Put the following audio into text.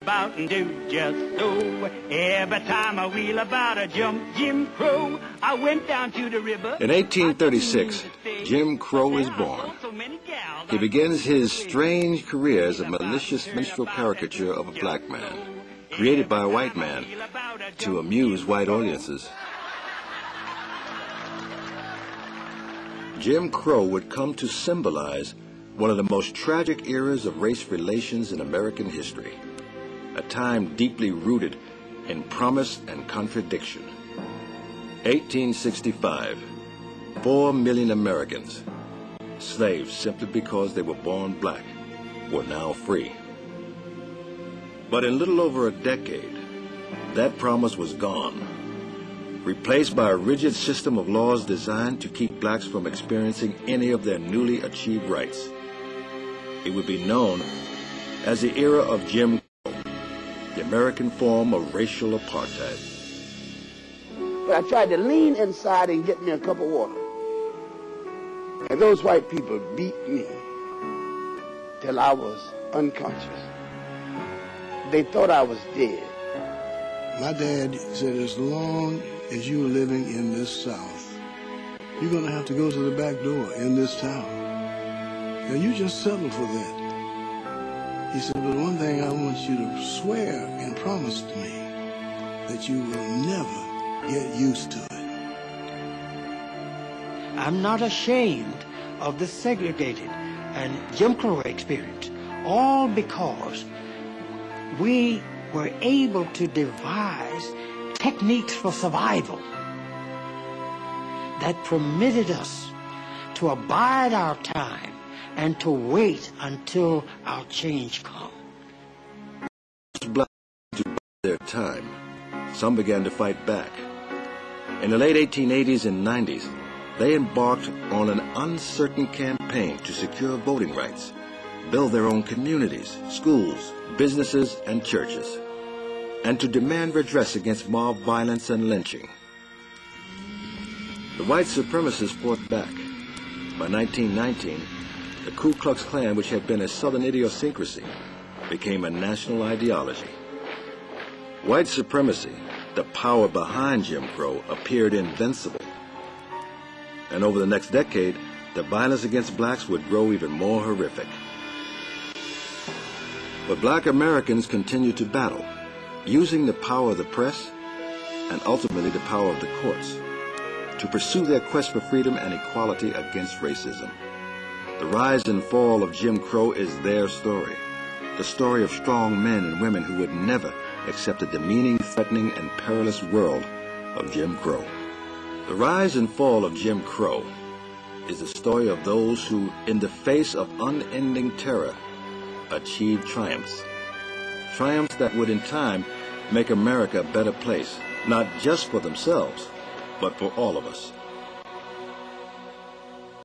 About and do just so. Every time I wheel about a jump Jim Crow, I went down to the river. In 1836, Jim Crow is born. He begins his strange career as a malicious minstrel caricature of a black man, created by a white man to amuse white audiences. Jim Crow would come to symbolize one of the most tragic eras of race relations in American history, a time deeply rooted in promise and contradiction. 1865, 4 million Americans, slaves simply because they were born black, were now free. But in little over a decade, that promise was gone, replaced by a rigid system of laws designed to keep blacks from experiencing any of their newly achieved rights. It would be known as the era of Jim Crow, the American form of racial apartheid. But I tried to lean inside and get me a cup of water. And those white people beat me till I was unconscious. They thought I was dead. My dad said, as long as you're living in this South, you're going to have to go to the back door in this town. Now, you just settle for that. He said, but one thing I want you to swear and promise to me, that you will never get used to it. I'm not ashamed of the segregated and Jim Crow experience, all because we were able to devise techniques for survival that permitted us to abide our time and to wait until our change come. Blacks to bide their time. Some began to fight back. In the late 1880s and 90s, they embarked on an uncertain campaign to secure voting rights, build their own communities, schools, businesses, and churches, and to demand redress against mob violence and lynching. The white supremacists fought back. By 1919, the Ku Klux Klan, which had been a Southern idiosyncrasy, became a national ideology. White supremacy, the power behind Jim Crow, appeared invincible. And over the next decade, the violence against blacks would grow even more horrific. But black Americans continued to battle, using the power of the press and ultimately the power of the courts to pursue their quest for freedom and equality against racism. The rise and fall of Jim Crow is their story, the story of strong men and women who would never accept the demeaning, threatening, and perilous world of Jim Crow. The rise and fall of Jim Crow is the story of those who, in the face of unending terror, achieved triumphs. Triumphs that would in time make America a better place, not just for themselves, but for all of us.